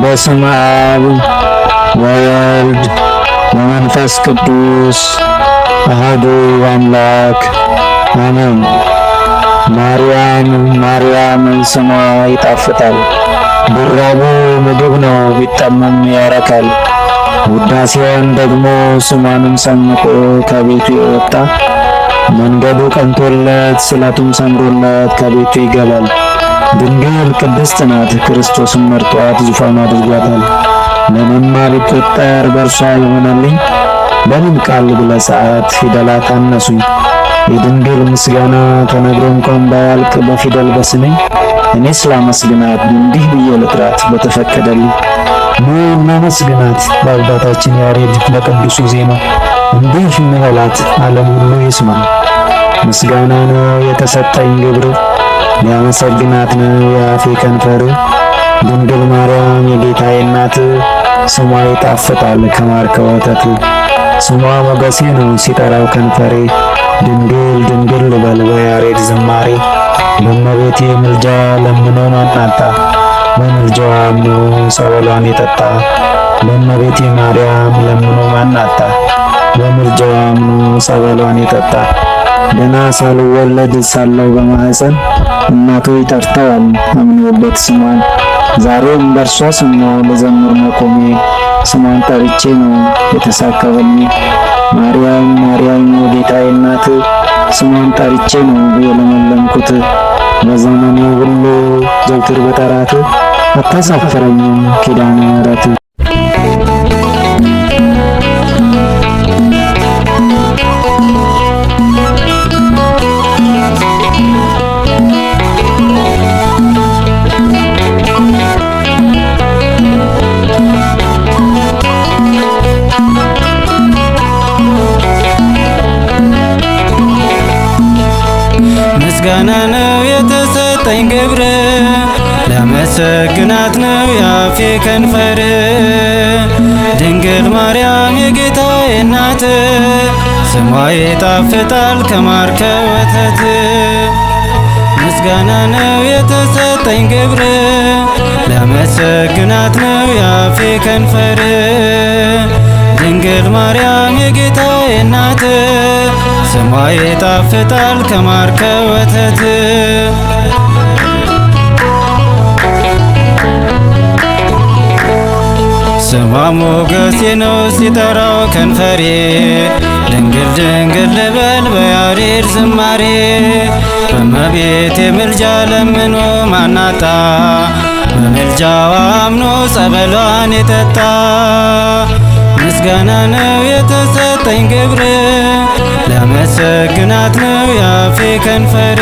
በስመ አብ ወወልድ ወመንፈስ ቅዱስ አሐዱ አምላክ አሜን። ማርያም ስሟ ይጣፍጣል። ቢራቡ ምግብ ነው፣ ቢጠማም ያረካል። ውዳሴዋን ደግሞ ስሟንም ሰንቆ ከቤቱ የወጣ መንገዱ ቀንቶለት ስለቱም ሰምሮለት ከቤቱ ይገባል። ድንግል ቅድስት ናት፣ ክርስቶስን መርጧት ዙፋን አድርጓታል። ለኔማ ቢቆጠር በእርሷ ይሆናልኝ፣ በምን ቃል ብለሰዓት ፊደላት አነሱኝ። የድንግል ምስጋና ተነግሮ እንኳን ባያልቅ በፊደል በስንኝ፣ እኔ ስላመስግናት እንዲህ ብዬ ልጥራት በተፈቀደልኝ። ኑ እናመስግናት በአባታችን ያሬድ በቅዱሱ ዜማ፣ እንዲህ እንበላት ዓለም ሁሉ ይስማ። ምስጋና ነው የተሰጠኝ ግብር፣ ሊያመሰግናት ነው የአፌ ከንፈር። ድንግል ማርያም የጌታዬ እናት፣ ስሟ ይጣፍጣል ከማር ከወተት። ስሟ ሞገሴ ነው ሲጠራው ከንፈሬ፣ ድንግል ድንግል ልበል በያሬድ ዝማሬ። በእመቤቴ ምልጃ ለምኖ ማናጣ፣ በምልጃዋ አምኖ ጸበሏን የጠጣ። በእመቤቴ ማርያም ለምኖ ማናጣ፣ በምልጃዋ አምኖ ጸበሏን የጠጣ። ገና ሳልወለድ ሳለው በማህፀን እናቱ ይጠርተዋል አምኖበት ስሟን። ዛሬም በእርሷ ስም ነው ልዘምር መቆሜ፣ ስሟን ጠርቼ ነው የተሳካልኝ። ማርያም ማርያም የጌታዬ እናት፣ ስሟን ጠርቼ ነው የለመለምኩት። በዘመኔ ሁሉ ዘውትር በጠራት አታሳፍረኝም ኪዳነ ምሕረት። ምስጋና ነው የተሰጠኝ ግብር፣ ለመሰግናት ነው የአፌ ከንፈር። ድንግል ማርያም የጌታዬ እናት፣ ስሟ ይጣፍጣል ከማር ከወተት። ምስጋና ነው የተሰጠኝ ግብር፣ ለመሰግናት ነው የአፌ ከንፈር። ድንግል ማርያም የጌታዬ እናት፣ ስሟ ይጣፍጣል ከማር ከወተት። ስሟ ሞገሴ ነው ሲጠራው ከንፈሬ፣ ድንግል ድንግል ልበል በያሬድ ዝማሬ። በእመቤቴ ምልጃ ለምኖ ማናጣ፣ በምልጃዋ አምኖ ጸበሏን የጠጣ። ምስጋና ነው የተሰጠኝ ግብር፣ ለመሰግናት ነው የአፌ ከንፈር።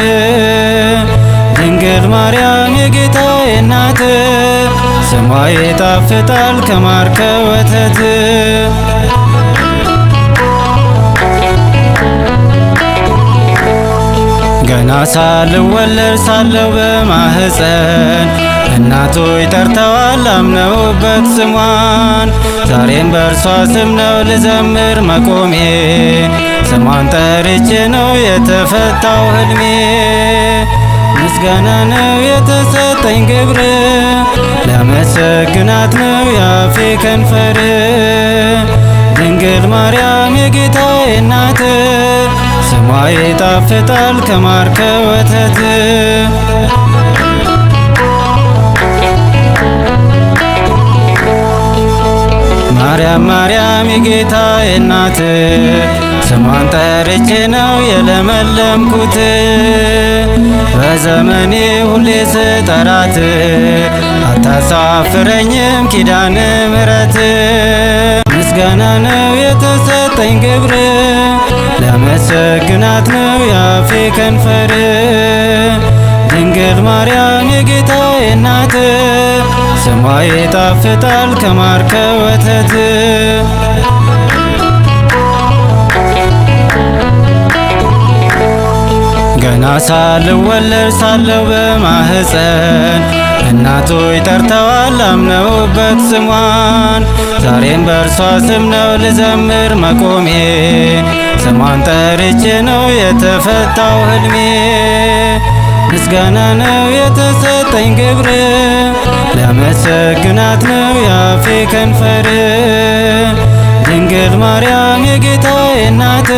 ድንግል ማርያም የጌታዬ እናት፣ ስሟ ይጣፍጣል ከማር ከወተት። ገና ሳልወለድ ሳለው በማህፀን እናቱ ይጠርተዋል አምነውበት ስሟን። ዛሬም በእርሷ ስም ነው ልዘምር መቆሜ፣ ስሟን ጠርቼ ነው የተፈታው ህልሜ። ምስጋና ነው የተሰጠኝ ግብር፣ ለመሰግናት ነው የአፌ ከንፈር። ድንግል ማርያም የጌታዬ እናት፣ ስሟ ይጣፍጣል ከማር ከወተት። ማርያም ማርያም የጌታዬ እናት፣ ስሟን ጠርቼ ነው የለመለምኩት። በዘመኔ ሁሌ ስጠራት አታሳፍረኝም ኪዳነ ምሕረት። ምስጋና ነው የተሰጠኝ ግብር፣ ለመሰግናት ነው የአፌ ከንፈር። ድንግል ማርያም የጌታዬ እናት፣ ስሟ ይጣፍጣል ከማር ከወተት። ገና ሳልወለድ ሳለው በማህፀን እናቱ ይጠርተዋል አምነውበት ስሟን። ዛሬም በእርሷ ስም ነው ልዘምር መቆሜ፣ ስሟን ጠርቼ ነው የተፈታው ህልሜ። ምስጋና ነው የተሰጠኝ ግብር ለመሰግናት ነው ያፌ ከንፈር ድንግል ማርያም የጌታዬ እናት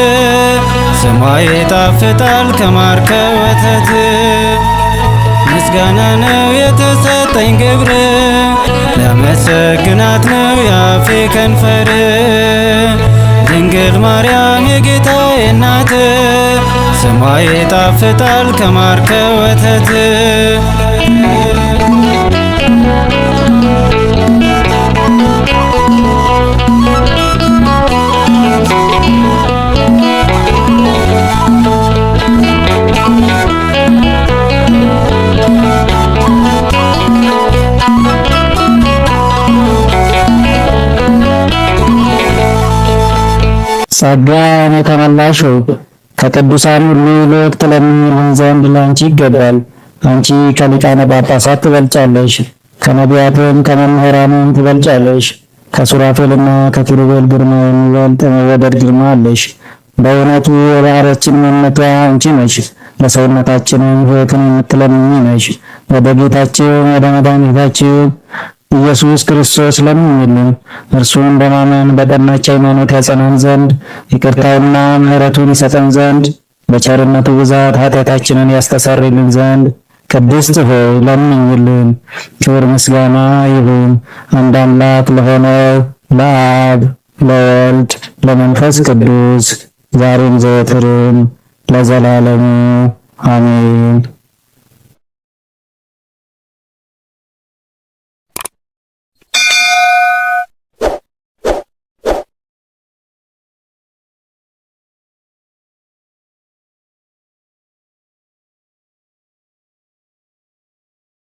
ስሟ ይጣፍጣል ከማር ከወተት ምስጋና ነው የተሰጠኝ ግብር ለመሰግናት ነው ያፌ ከንፈር ድንግል ማርያም የጌታዬ እናት ስሟ ይጣፍጣል ከማር ከወተት ጸጋን የተመላሽ ሆይ ከቅዱሳን ሁሉ ይልቅ ትለምኚልን ዘንድ ላንቺ ይገባል። አንቺ ከሊቃነ ጳጳሳት ትበልጫለሽ፣ ከነቢያትም ከመምህራንም ትበልጫለሽ። ከሱራፌልና ከኪሩቤል ግርማ የሚበልጥ የመወደድ ግርማ አለሽ። በእውነቱ የባሕርያችን መመኪያ አንቺ ነሽ፣ ለሰውነታችንም ሕይወትን የምትለምኚ ነሽ። ወደ ጌታችን ወደ መድኃኒታችን ኢየሱስ ክርስቶስ ለምኝልን። እርሱን በማመን በቀናች ሃይማኖት ያጸናን ዘንድ ይቅርታውና ምሕረቱን ይሰጠን ዘንድ በቸርነቱ ብዛት ኃጢአታችንን ያስተሰርይልን ዘንድ ቅድስት ሆይ ለምኝልን። ክብር ምስጋና ይሁን አንድ አምላክ ለሆነው ለአብ ለወልድ ለመንፈስ ቅዱስ ዛሬም ዘወትርም ለዘላለሙ አሜን።